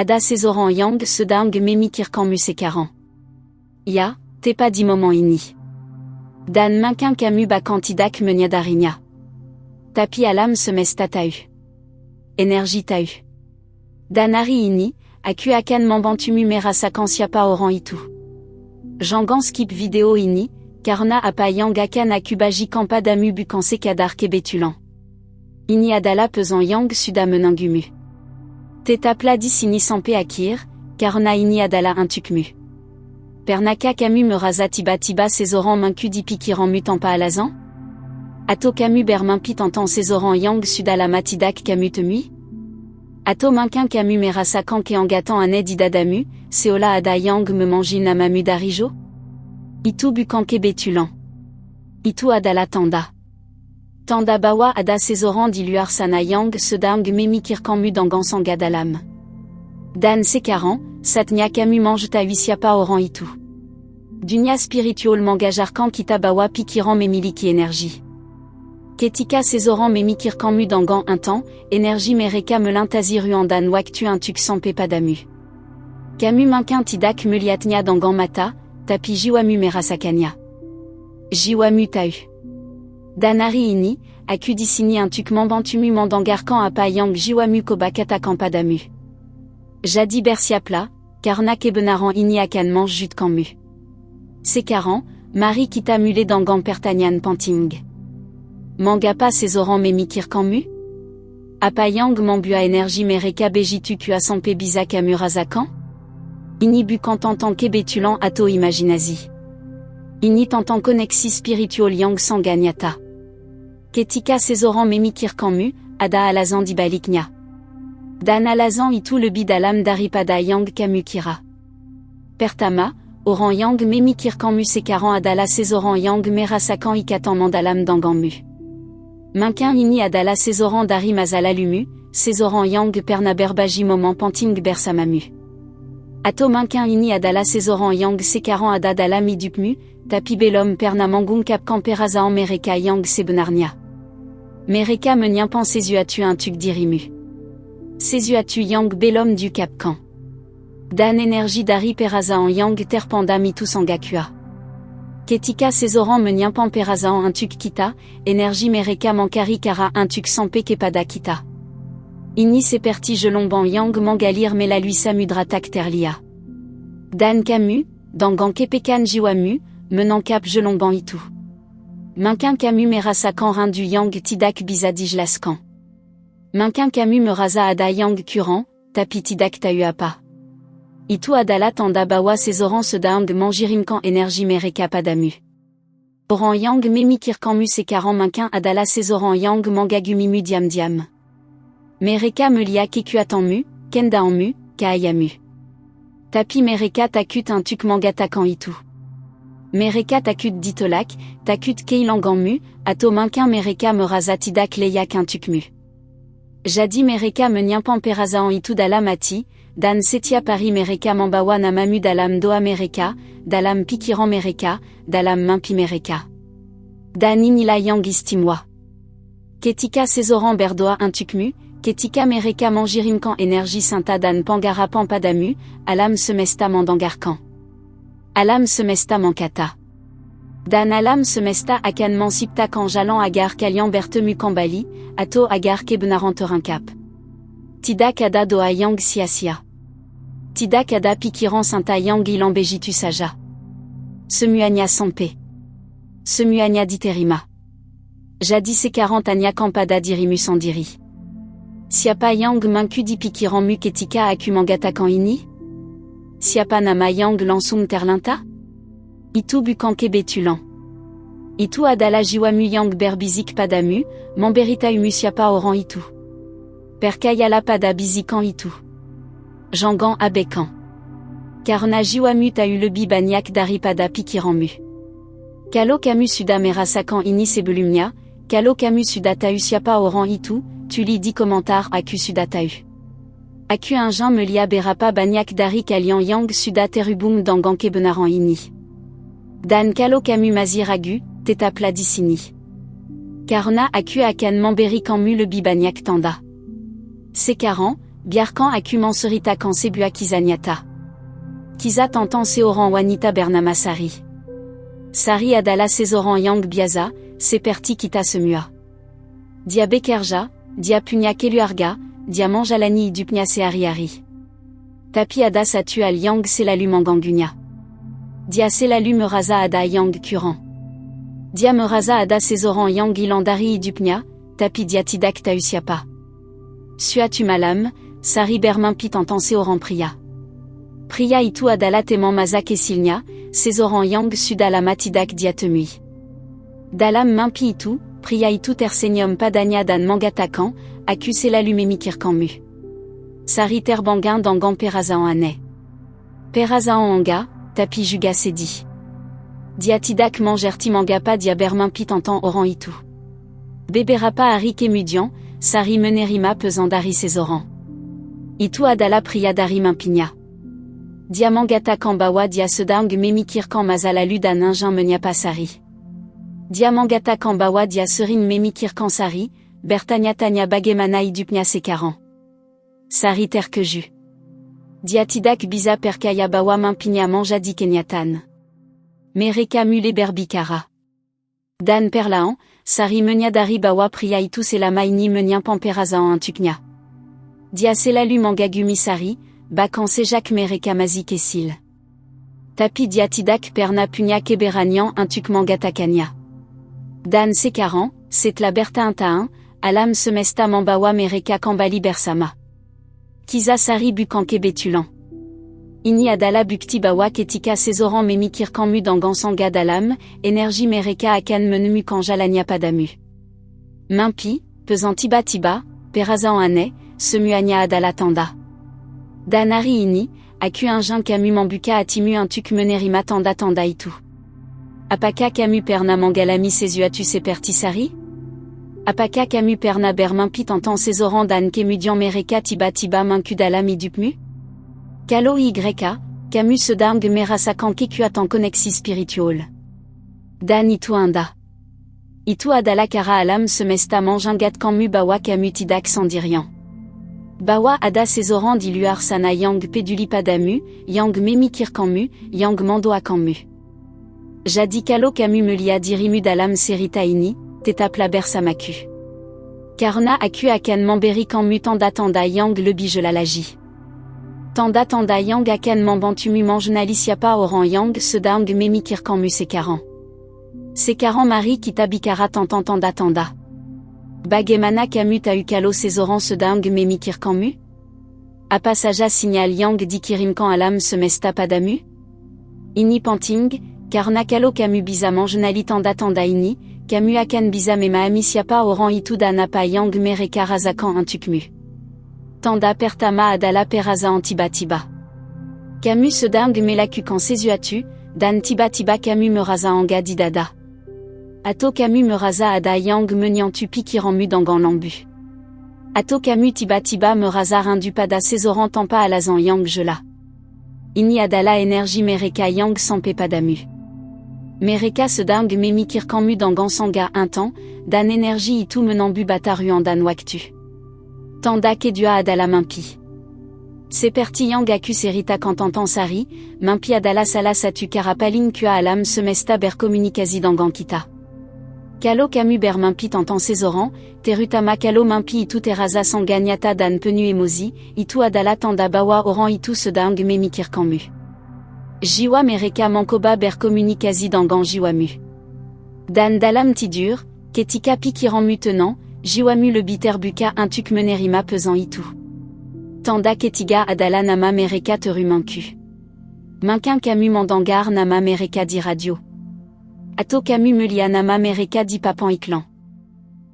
Ada Sezoran Yang Sedang Memi Kirkan Sekaran. Ya, Tepa di moment ini. Dan Minkin Kamu Bakantidak Menyadarinya. Tapi alam semesta tau. Énergie tau. Dan hari ini, aku akan membantumu merasakan siapa orang itu. Jangan skip video ini, karena apa yang akan aku bagikan padamu bukan sekadar kebetulan. Ini adalah pesant yang sudah menanggumu. Tetaplah di sini sampai akhir, karena ini adalah untukmu. Pernahkah kamu merasa tiba-tiba seseorang mengikuti pikiranmu tanpa alasan? Atau kamu bermimpi tentang seseorang yang sudah lama tidak kamu temui? Atau mungkin kamu merasakan kehanggatan aneh di dadamu, seolah ada yang memangi namamu dari jauh? Itu bukan kebetulan. Itu adalah tanda. Tanda bahwa ada seseorang di luar sana yang sedang memikirkanmu dengan sangat dalam. Dan sekarang, saatnya kamu mengetahui siapa orang itu. Dunia spiritual mengajarkan kita bahwa pikiran memiliki energi. Ketika seseorang memikirkanmu dengan un temps, energi mereka melintasi ruang dan waktu untuk sampai padamu. Kamu mungkin tidak melihatnya dengan mata, tapi jiwamu merasakannya. Jiwamu tahu. Dan hari ini, aku di sini untuk membantumu mendengarkan apa yang jiwamu katakan padamu. Jadi bersiaplah, karena kebenaran ini akan menjutkanmu. Sekarang, mari kita mulai dengan pertanyaan penting. Mengapa seseorang memikirkanmu? Apa yang membuat energi mereka begitu kuat sampai bisa kamu rasakan? Ini bukan tentang kebetulan atau imajinasi. Ini tentang koneksi spiritual yang sangat nyata. Ketika seseorang memikirkanmu, ada alasan di baliknya. Dan alasan itu lebih dalam daripada yang kamu kira. Pertama, orang yang memikirkanmu sekarang adalah seseorang yang merasakan ikatan mendalam denganmu. Mungkin ini adalah seseorang dari masa lalumu, seseorang yang pernah berbagi moment penting bersamamu. Atau mungkin ini adalah seseorang yang sekarang ada dalam hidupmu, tapi belum pernah mengungkapkan perasaan mereka yang sebenarnya. Mereka menyimpan sesuatu untuk dirimu. Sesuatu yang belum diungkapkan. Dan energi dari perasaan yang terpendam itu sangat kuat. Ketika seseorang menyimpan perasaan untuk kita, energi mereka mencarikara untuk sampai kepada kita. Ini seperti gelombang yang mengalir melalui samudra tak terlihat. Dan kamu, dengan kepekaan jiwamu, menangkap gelombang itu. Mungkin kamu merasakan rindu yang tidak bisa dijelaskan. Mungkin kamu merasa ada yang kurang, tapi tidak tahu apa. Itu adalah tanda bahwa seseorang sedang mengirimkan energi mereka padamu. Orang yang memikirkanmu sekarang mungkin adalah seseorang yang mengagumimu diam-diam. Mereka melihat kekuatanmu, kendaanmu, keayamu. Tapi mereka takut untuk mengatakan itu. Mereka takut ditolak, takut kehilanganmu, atau mungkin mereka merasa tidak layak untukmu. Jadi mereka menyimpan perasaan itu dalam hati, dan setiap hari mereka membawa namamu dalam doa mereka, dalam pikiran mereka, dalam mimpi mereka. Dan inilah yang istimewa. Ketika seseorang berdoa untukmu, ketika mereka mengirimkan energi santa dan pengharapan padamu, alam semesta mendengarkan. Alam semesta mengkata. Dan alam semesta akan menciptakan jalan agar kalian bertemu kembali, atau agar kebenaran terungkap. Tidak ada doa yang sia-sia. Tidak ada pikiran santa yang hilang begitu saja. Semuanya sampai. Semuanya diterima. Jadi sekarang tanyakan pada dirimu sendiri. Siapa yang mengikuti pikiranmu ketika aku mengatakan ini? Siapa nama yang langsung terlintas? Itu bukan kebetulan. Itu adalah jiwamu yang berbisik padamu, memberitahumu siapa orang itu. Percayalah pada bisikan itu. Jangan abaikan. Karena jiwamu tahu lebih banyak daripada pikiranmu. Kalau kamu sudah merasakan ini sebelumnya, kalau kamu sudah tahu siapa orang itu, tulis di komentar aku sudah tahu. Aku ingin melihat berapa banyak dari kalian yang sudah terhubung dengan kebenaran ini. Dan kalau kamu masih ragu, tetaplah di sini. Karena aku akan memberikanmu lebih banyak tanda. Sekarang, Biarkan aku manserita kan sebua kizanyata. Kiza tentant seoran wanita bernama Sari. Sari adala sezoran yang biaza, seperti kita semua. Dia bekerja, dia punya keluarga, dia manjalani hidupnya sehari-hari. Tapi ada satu al yang selalu mengganggunya. Dia selalu merasa ada yang kurang. Dia merasa ada sezoran yang ilandari hidupnya, tapi dia tidak tahu siapa. Suatu malam, Sari bermimpi tentang seorang pria. Pria itu adalah teman masa kecilnya, seorang yang sudah lama tidak dia temui. Dalam mimpi itu, pria itu tersenyum padanya dan mengatakan, aku selalu memikirkanmu. Sari terbang dengan perasaan aneh. Perasaan enggak, tapi juga sedih. Dia tidak mengerti mengapa dia bermimpi tentang orang itu. Beberapa hari kemudian, Sari menerima pesan dari seseorang. Itu adalah pria dari mimpinya. Dia mengatakan bahwa dia sedang memikirkan masa lalu dan ingin menyapa Sari. Dia mengatakan bahwa dia sering memikirkan Sari, bertanya-tanya bagaimana hidupnya sekarang. Sari terkejut. Dia tidak bisa percaya bahwa mimpinya menjadi kenyataan. Mereka mulai berbicara. Dan perlahan, Sari menyadari bahwa pria itu selama ini menyimpan perasaan untuknya. Dia selalu mengagumi Sari, bahkan sejak mereka masih kecil. Tapi dia tidak pernah punya keberanian untuk mengatakannya. Dan sekarang, setelah bertahun-tahun, alam semesta membawa mereka kembali bersama. Kiza Sari bukan kebetulan. Ini adalah bukti bahwa ketika seseorang memikirkanmu dengan sangat dalam, energi mereka akan menemukan jalannya padamu. Mimpi, pesan tiba-tiba, perasaan aneh, semuanya adalah tanda. Dan hari ini, aku ingin kamu membuka hatimu untuk menerima tanda-tanda itu. Apakah kamu pernah mengalami sesuatu seperti Sari? Apakah kamu pernah bermimpi tentang seseorang dan kemudian mereka tiba-tiba muncul dalam hidupmu? Kalau kamu sedang merasakan kekuatan koneksi spiritual. Dan itu Anda. Itu adalah cara alam semesta mengingatkanmu bahwa kamu tidak sendirian. Bahwa ada seseorang di luar sana yang peduli padamu, yang memikirkanmu, yang mendoakanmu. Jadi kalau kamu melihat dirimu dalam cerita ini, tetaplah bersamaku. Karena aku akan memberikanmu tanda-tanda yang lebih jelas lagi. Tanda-tanda yang akan membantumu mengenali siapa orang yang sedang memikirkanmu sekarang. Sekarang mari kita bicara tentang tanda-tanda. Bagaimana kamu tahu kalau seseorang sedang memikirkanmu? Apa saja sinyal yang dikirimkan alam semesta padamu? Ini penting, karena kalau kamu bisa mengenali tanda-tanda ini, kamu akan bisa memahami siapa orang itu dan apa yang mereka rasakan untukmu. Tanda pertama adalah perasaan tiba-tiba. Kamu sedang melakukan sesuatu, dan tiba-tiba kamu merasa enggak di dada. Atau kamu merasa ada yang menyentuh pikiranmu dengan lambu. Atau kamu tiba-tiba merasa rindu pada seseorang tanpa alasan yang jelas. Ini adalah energi mereka yang sampai padamu. Mereka sedang memikirkanmu dengan sangat intense, dan energi itu menunggu bataruan dan waktu. Tanda kedua adalah mimpi. Seperti yang aku ceritakan tentang Sari, mimpi adalah salah satu cara paling kuat alam semesta berkomunikasi dengan kita. Kalau kamu bermimpi tentang seseorang, terutama kalau mimpi itu terasa sangat nyata dan penuh emosi, itu adalah tanda bahwa orang itu sedang memikirkanmu. Jiwa mereka mencoba berkomunikasi dengan jiwamu. Dan dalam tidur, ketika pikiranmu tenang, jiwamu lebih terbuka untuk menerima pesan itu. Tanda ketiga adalah nama mereka terumangku. Mungkin kamu mendengar nama mereka di radio. Atau kamu melihat nama mereka di papan iklan.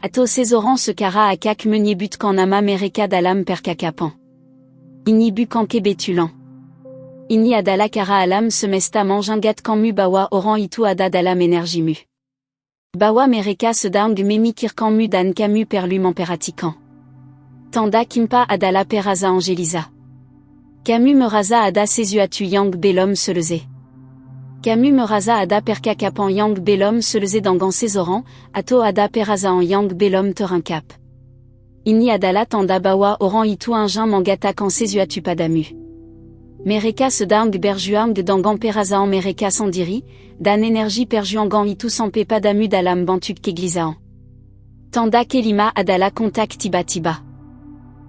Atau seseorang sekarang akan menyebutkan nama mereka dalam percakapan. Ini bukan kebetulan. Ini adalah cara alam semesta mengingatkanmu bahwa orang itu ada dalam energimu. Bahwa mereka sedang memikirkanmu dan kamu perlu memperhatikan. Tanda keempat adalah perasaan Angeliza. Kamu merasa ada sesuatu yang belum selesai. Kamu merasa ada percakapan yang belum selesai dengan seseorang, atau ada perasaan yang belum terungkap. Ini adala tanda bawa oran itu injin mangata kan sesuatu padamu. Mereka sedang berjuang dengan perasaan mereka sendiri, dan energi perjuangan itu sampai padamu dalam bentuk kegelisahan. Tanda kelima adalah kontak tiba-tiba.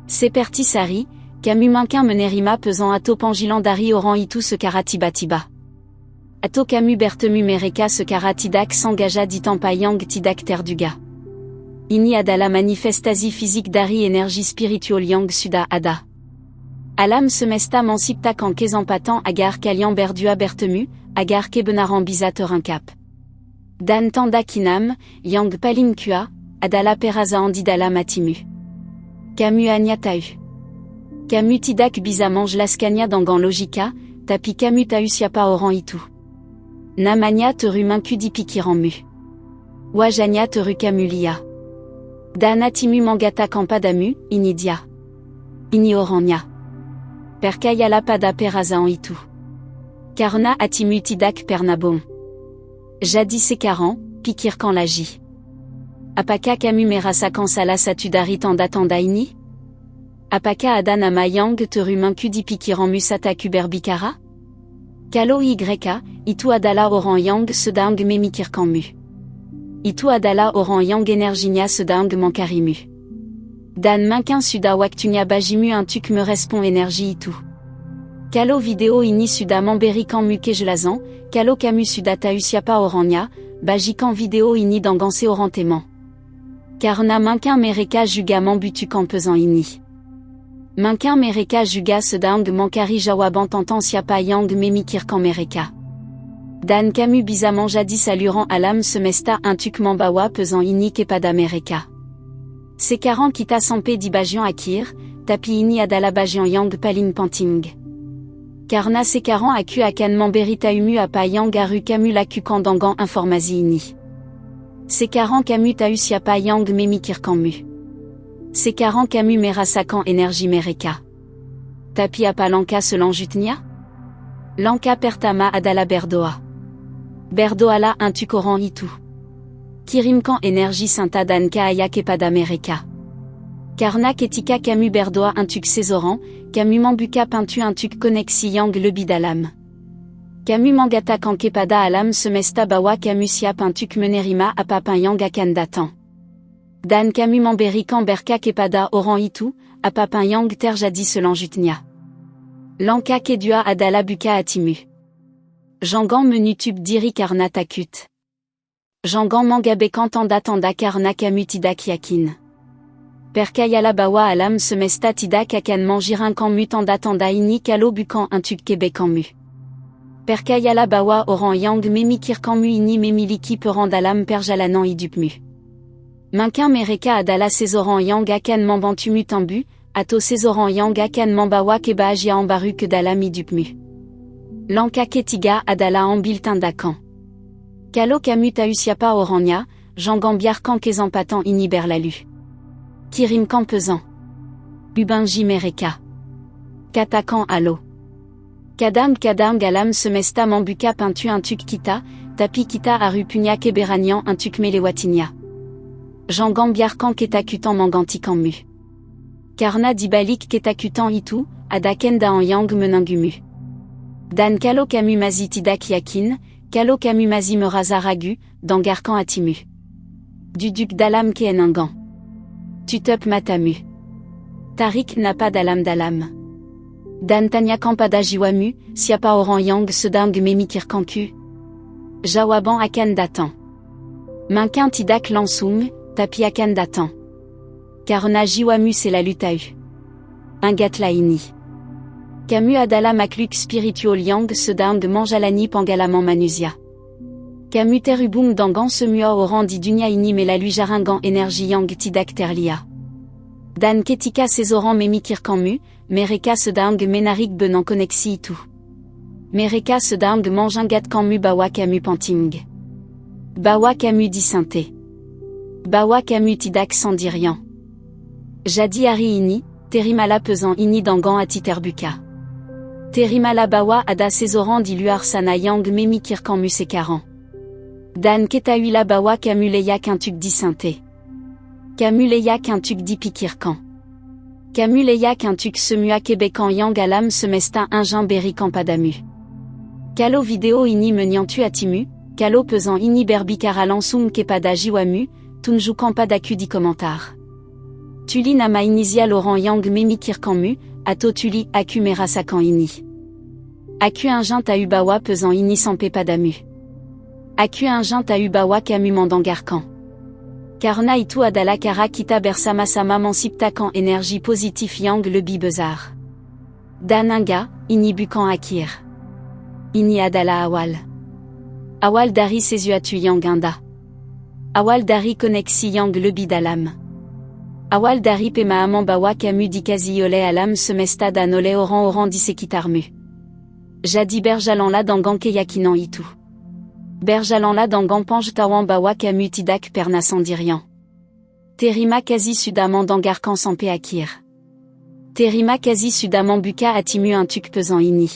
Seperti sari, kamu mungkin menerima pesan atau panggilan dari orang itu secara tiba-tiba. Atau kamu bertemu mereka secara tidak sengaja di tempat yang tidak terduga. Ini adalah manifestasi fisik dari energi spiritual yang sudah ada. Alam semesta menciptakan kesempatan agar kalian berdua bertemu, agar kebenaran bisa terungkap. Dan tanda kinam, yang paling kuat, adalah perasaan di dalam hatimu. Kamu hanya tahu. Kamu tidak bisa menjelaskannya dengan logika, tapi kamu tahu siapa orang itu. Namanya terumangku di pikiranmu. Wajahnya teru kamu lihat. Dan hatimu mengatakan padamu, ini dia. Ini orangnya. Percaya pada perasaan itu. Karena hatimu tidak pernah bohong. Jadi sekarang, pikirkan lagi. Apakah kamu merasakan salah satu dari tanda-tanda ini? Apakah ada nama yang terumangku di pikiranmu saat aku berbicara? Kalau itu adalah orang yang sedang memikirkanmu. Itu adalah orang yang energinya sedang mengkarimu. Dan mungkin sudah waktunya bagimu untuk merespon energi itu. Kalau video ini sudah memberikanmu kejelasan, kalau kamu sudah tahu siapa orangnya, bagikan video ini dengan seorang teman. Karena mungkin mereka juga membutuhkan pesan ini. Mungkin mereka juga sedang mencari jawaban tentang siapa yang memikirkan mereka. Dan kamu bisa menjadi saluran alam semesta untuk membawa pesan ini kepada mereka. Sekarang kita sampai di bagian akhir, tapi ini adalah bagian yang paling penting. Karena sekarang aku akan memberitahumu apa yang harus kamu lakukan dengan informasi ini. Sekarang kamu tahu siapa yang memikirkanmu. Sekarang kamu merasakan energi mereka. Tapi apa langkah selanjutnya? Langkah pertama adalah berdoa. Berdoalah untuk orang itu. Kirimkan energi santa dan cahaya kepada mereka. Karena ketika kamu berdoa untuk seseorang, kamu membuka pintu untuk koneksi yang lebih dalam. Kamu mengatakan kepada alam semesta bahwa kamu siap untuk menerima apapun yang akan datang. Dan kamu memberikan berkah kepada orang itu, apapun yang terjadi selanjutnya. Langkah kedua adalah buka hatimu. Jangan menutup diri karena takut. Jangan mengabaikan tanda-tanda karena kamu tidak yakin. Percayalah bahwa alam semesta tidak akan mengirimkanmu tanda-tanda ini kalau bukan untuk kebaikanmu. Percayalah bahwa orang yang memikirkanmu ini memiliki peran dalam perjalanan hidupmu. Mungkin mereka adalah seseorang yang akan membantumu tumbuh, atau seseorang yang akan membawa kebahagiaan baru ke dalam hidupmu. Langkah ketiga adalah ambil tindakan. Kalau kamu tahu siapa orangnya, jangan biarkan kesempatan ini berlalu. Kirimkan pesan. Hubungi mereka. Katakan halo. Kadang-kadang alam semesta membuka pintu untuk kita, tapi kita harus punya keberanian untuk melewatinya. Jangan biarkan ketakutan menggantikanmu. Karena di balik ketakutan itu, ada keadaan yang menunggumu. Dan kalau kamu masih tidak yakin, kalau kamu masih merasa ragu, dengarkan hatimu. Duduk dalam keenangan. Tutup matamu. Tarik napas dalam-dalam. Dan tanyakan pada jiwamu, siapa orang yang sedang memikirkanku? Jawaban akan datang. Mungkin tidak langsung, tapi akan datang. Karena jiwamu selalu tahu. Ingatlah ini. Kamu adalah makhluk spiritual yang sedang menjalani pengalaman manusia. Kamu terhubung dengan semua orang di dunia ini melalui jaringan energi yang tidak terlihat. Dan ketika seseorang memikirkanmu, mereka sedang menarik benang koneksi itu. Mereka sedang mengingatkanmu bahwa kamu penting. Bahwa kamu disante. Bahwa kamu tidak sendirian. Jadi hari ini, terimalah pesan ini dengan hati terbuka. Terimalah bahwa ada seseorang di luar sana yang memikirkanmu sekarang. Dan ketahuilah bahwa kamu layak untuk disante. Kamuleya Kintuk dipikirkan. Kamuleya Kintuk semua Québecan yang alam semesta ingin beri kampadamu. Kalo vidéo ini menyantu atimu, kalo pesant ini berbikara langsung kepada jiwamu, tunju kampadaku di komentar. Tuli nama inisia Laurent yang memikirkanmu, atau tuli aku merasakan ini. Aku ingin tau bawa pesant ini sampai padamu. Aku ingin tau bawa kamu mendengarkan. Karena itu adalah cara kita bersama-sama menciptakan energi positif yang lebih besar. Dan enggak, ini bukan akhir. Ini adalah awal. Awal dari sesuatu yang indah. Awal dari koneksi yang lebih dalam. Awal dari pemahaman bahwa kamu dikasih oleh alam semesta dan oleh orang-orang di sekitarmu. Jadi berjalanlah dengan keyakinan itu. Berjalanlah dengan pengetahuan bahwa kamu tidak pernah sendirian. Terima kasih sudah mendengarkan sampai akhir. Terima kasih sudah membuka hatimu untuk pesant ini.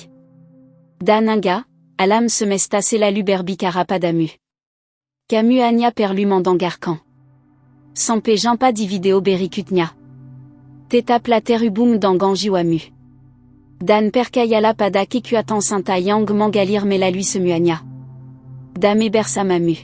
Dan enggak, alam semesta selalu berbicara padamu. Kamu hanya perlu mendengarkan. Sampai jumpa di video berikutnya. Tetaplah terhubung dengan jiwamu. Dan percayalah pada kekuatan cinta yang mengalir melalui semuanya. Dame bersamamu.